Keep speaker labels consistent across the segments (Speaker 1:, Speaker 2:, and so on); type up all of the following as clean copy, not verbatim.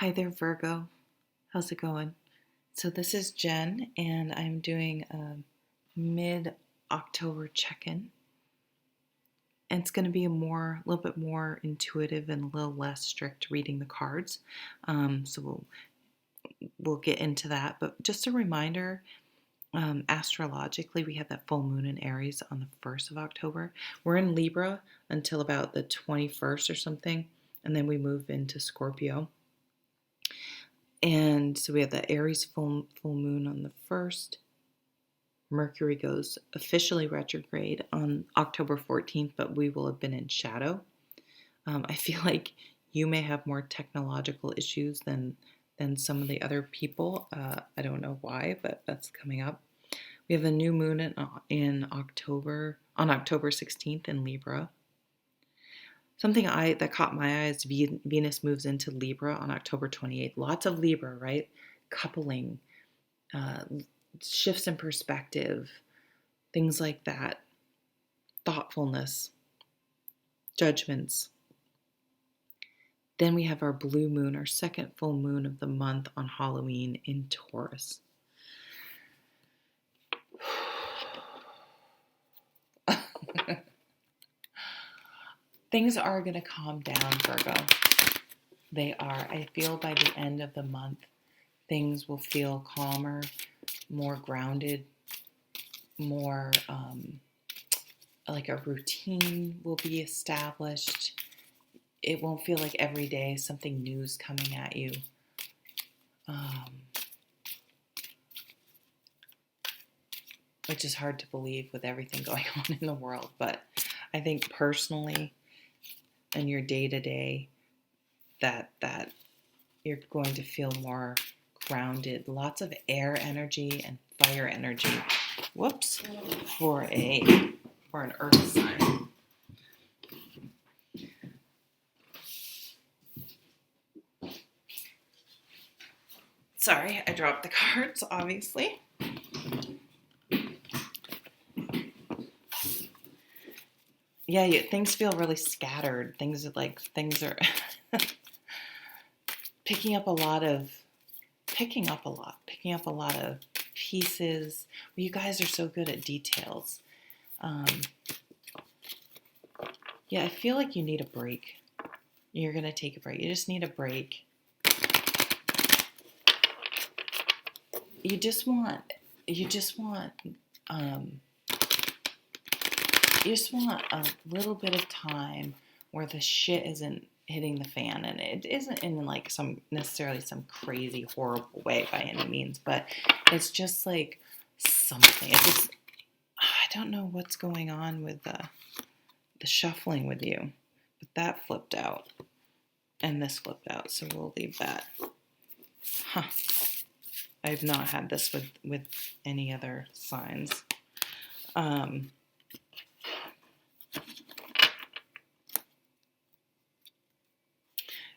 Speaker 1: Hi there, Virgo. How's it going? So, this is Jen, and I'm doing a mid October check in. And it's going to be a little bit more intuitive and a little less strict reading the cards. So we'll get into that. But just a reminder, astrologically, we have that full moon in Aries on the 1st of October. We're in Libra until about the 21st or something, and then we move into Scorpio. And so we have the Aries full moon on the 1st. Mercury goes officially retrograde on October 14th, but we will have been in shadow. I feel like you may have more technological issues than some of the other people. I don't know why, but that's coming up. We have a new moon in October, on October 16th in Libra. Something that caught my eye is Venus moves into Libra on October 28th. Lots of Libra, right? Coupling, shifts in perspective, things like that. Thoughtfulness, judgments. Then we have our blue moon, our second full moon of the month on Halloween in Taurus. Things are going to calm down, Virgo. They are. I feel by the end of the month, things will feel calmer, more grounded, more like a routine will be established. It won't feel like every day something new is coming at you. Which is hard to believe with everything going on in the world. But I think personally, in your day-to-day, that you're going to feel more grounded. Lots of air energy and fire energy. Whoops. For an earth sign. Sorry, I dropped the cards, obviously. Yeah, things feel really scattered. Things are picking up a lot of pieces. Well, you guys are so good at details. Yeah, I feel like you need a break. You're going to take a break. You just need a break. You just want a little bit of time where the shit isn't hitting the fan, and it isn't in like some crazy horrible way by any means, but it's just like something. It's just, I don't know what's going on with the shuffling with you, but that flipped out and this flipped out, so we'll leave that. I've not had this with any other signs.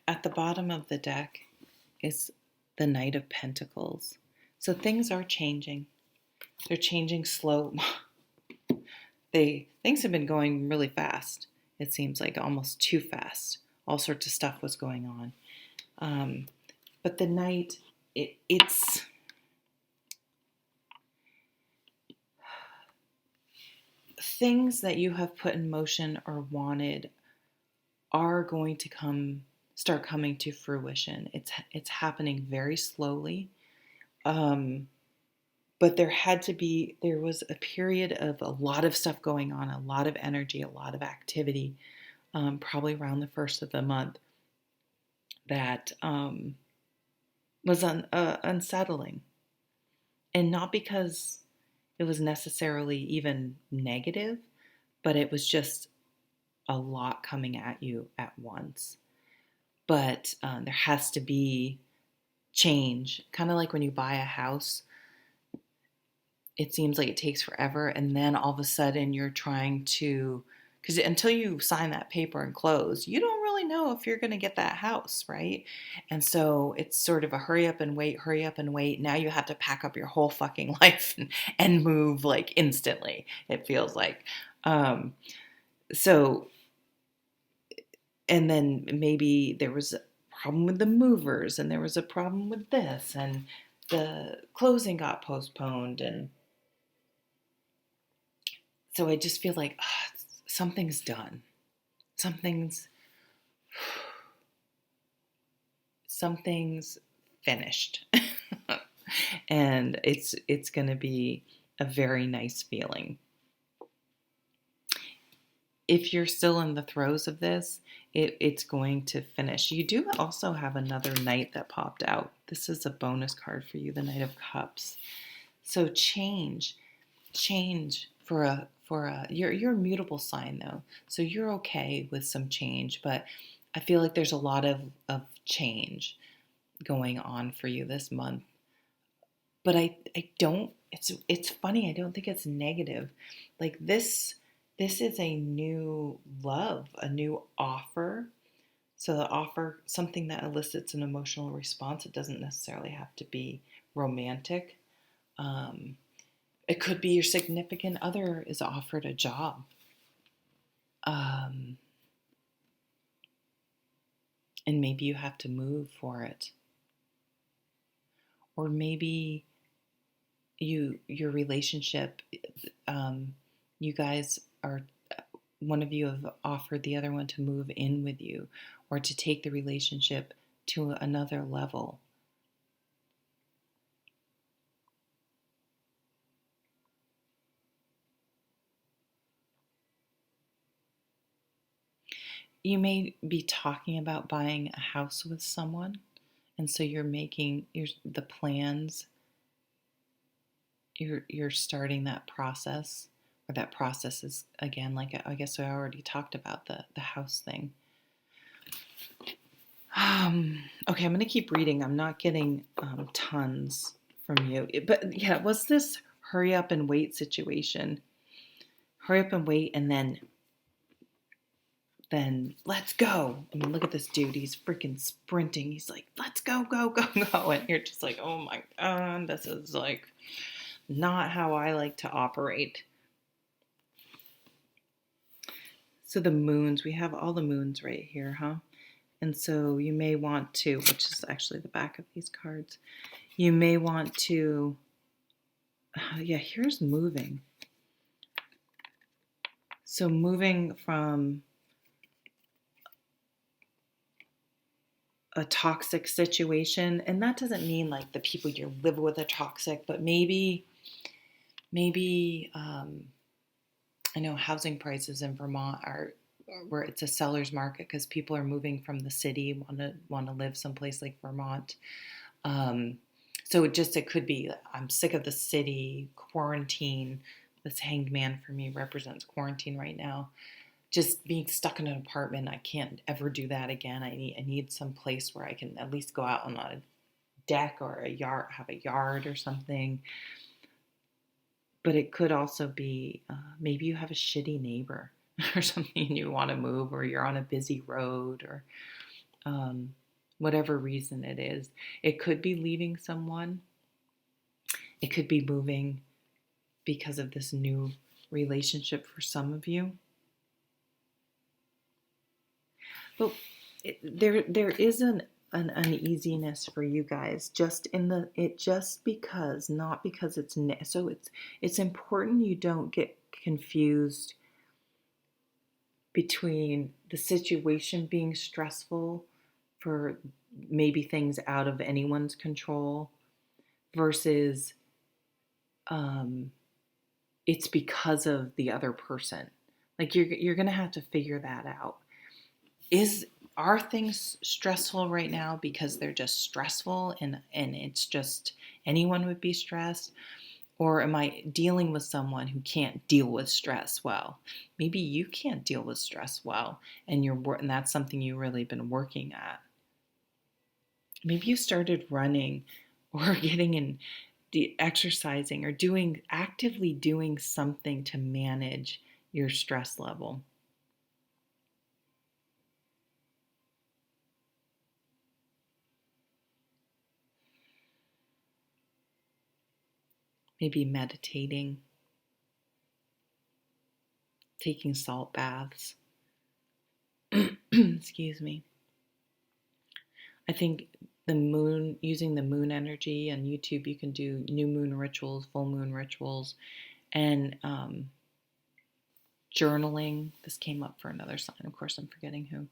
Speaker 1: At the bottom of the deck is the Knight of Pentacles. So things are changing. They're changing slow. Things have been going really fast. It seems like almost too fast. All sorts of stuff was going on. But the Knight, it's things that you have put in motion or wanted are going to start coming to fruition. It's happening very slowly. But there was a period of a lot of stuff going on, a lot of energy, a lot of activity, probably around the first of the month, that was unsettling. And not because it was necessarily even negative, but it was just a lot coming at you at once. But there has to be change. Kind of like when you buy a house, it seems like it takes forever, and then all of a sudden you're trying to, because until you sign that paper and close, you don't really know if you're going to get that house, right? And so it's sort of a hurry up and wait. Now you have to pack up your whole fucking life and move like instantly, it feels like. So, and then maybe there was problem with the movers, and there was a problem with this, and the closing got postponed, and so I just feel like something's done. Something's finished. And it's going to be a very nice feeling. If you're still in the throes of this, it's going to finish. You do also have another Knight that popped out. This is a bonus card for you, the Knight of Cups. So change for a you're a mutable sign though, so you're okay with some change. But I feel like there's a lot of change going on for you this month. But I don't. It's funny. I don't think it's negative. Like this is a new love, a new offer. So the offer, something that elicits an emotional response. It doesn't necessarily have to be romantic. It could be your significant other is offered a job. And maybe you have to move for it. Or maybe your relationship, you guys are, one of you have offered the other one to move in with you or to take the relationship to another level. You may be talking about buying a house with someone, and so you're making the plans. You're starting that process, or that process is, again, like I guess I already talked about the house thing. Okay, I'm going to keep reading. I'm not getting tons from you. But yeah, was this hurry up and wait situation? Hurry up and wait, and then let's go. I mean, look at this dude. He's freaking sprinting. He's like, let's go, go, go, go. And you're just like, oh my God, this is like not how I like to operate. So the moons, we have all the moons right here, huh? And so you may want to, which is actually the back of these cards, you may want to, yeah, here's moving. So moving from a toxic situation, and that doesn't mean like the people you live with are toxic, but maybe I know housing prices in Vermont are where it's a seller's market because people are moving from the city, want to live someplace like Vermont. So it could be, I'm sick of the city, quarantine. This hanged man for me represents quarantine right now. Just being stuck in an apartment, I can't ever do that again. I need some place where I can at least go out on a deck or a yard, have a yard or something. But it could also be maybe you have a shitty neighbor or something and you want to move, or you're on a busy road, or whatever reason it is. It could be leaving someone. It could be moving because of this new relationship for some of you. But there is an uneasiness for you guys, just because, not because so it's important you don't get confused between the situation being stressful for maybe things out of anyone's control versus it's because of the other person. Like you're gonna have to figure that out. Are things stressful right now because they're just stressful and it's just anyone would be stressed? Or am I dealing with someone who can't deal with stress well? Maybe you can't deal with stress well, and that's something you've really been working at. Maybe you started running or getting in exercising or actively doing something to manage your stress level. Maybe meditating, taking salt baths. Excuse me. I think the moon, using the moon energy on YouTube, you can do new moon rituals, full moon rituals, and journaling. This came up for another sign. Of course, I'm forgetting who.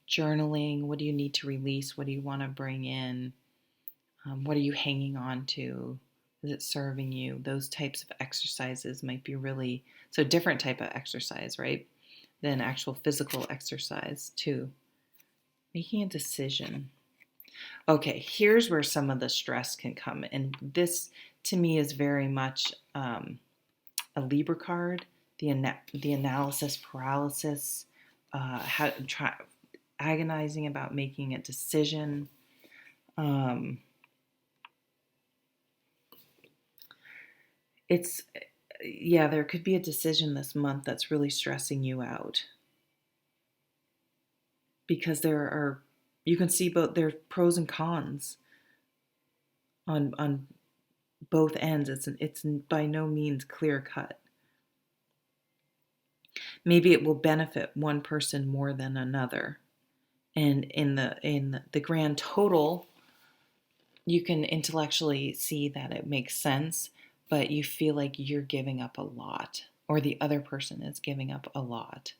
Speaker 1: Journaling. What do you need to release? What do you want to bring in? What are you hanging on to? Is it serving you? Those types of exercises might be really, so different type of exercise, right? Than actual physical exercise too. Making a decision. Okay, here's where some of the stress can come. And this to me is very much a Libra card, the analysis paralysis, agonizing about making a decision. It's, yeah, there could be a decision this month that's really stressing you out because you can see both, there's pros and cons on both ends. It's by no means clear cut. Maybe it will benefit one person more than another. And in the grand total, you can intellectually see that it makes sense, but you feel like you're giving up a lot, or the other person is giving up a lot.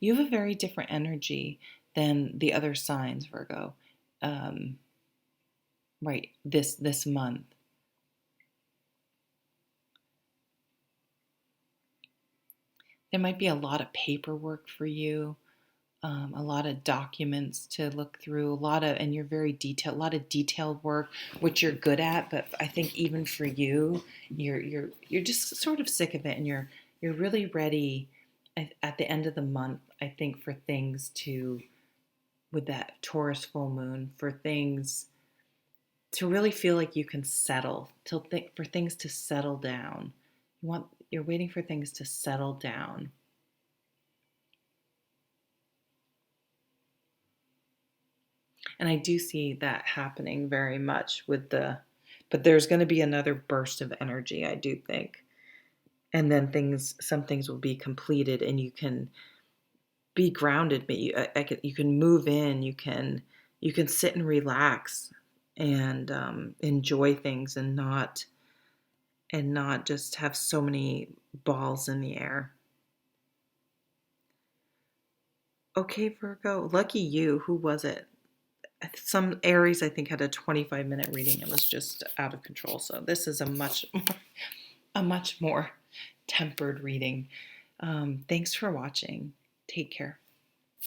Speaker 1: You have a very different energy than the other signs, Virgo. Um, right, this month. There might be a lot of paperwork for you, a lot of documents to look through, and you're very detailed, a lot of detailed work, which you're good at. But I think even for you, you're just sort of sick of it, and you're really ready at the end of the month. I think for things to, with that Taurus full moon, for things to really feel like you can settle, for things to settle down. You're waiting for things to settle down. And I do see that happening very much but there's going to be another burst of energy, I do think. And then some things will be completed and you can be grounded, but you can move in, you can sit and relax and enjoy things and not just have so many balls in the air. Okay, Virgo, lucky you. Who was it? Some Aries, I think, had a 25-minute reading. It was just out of control. So this is a much more tempered reading. Thanks for watching. Take care.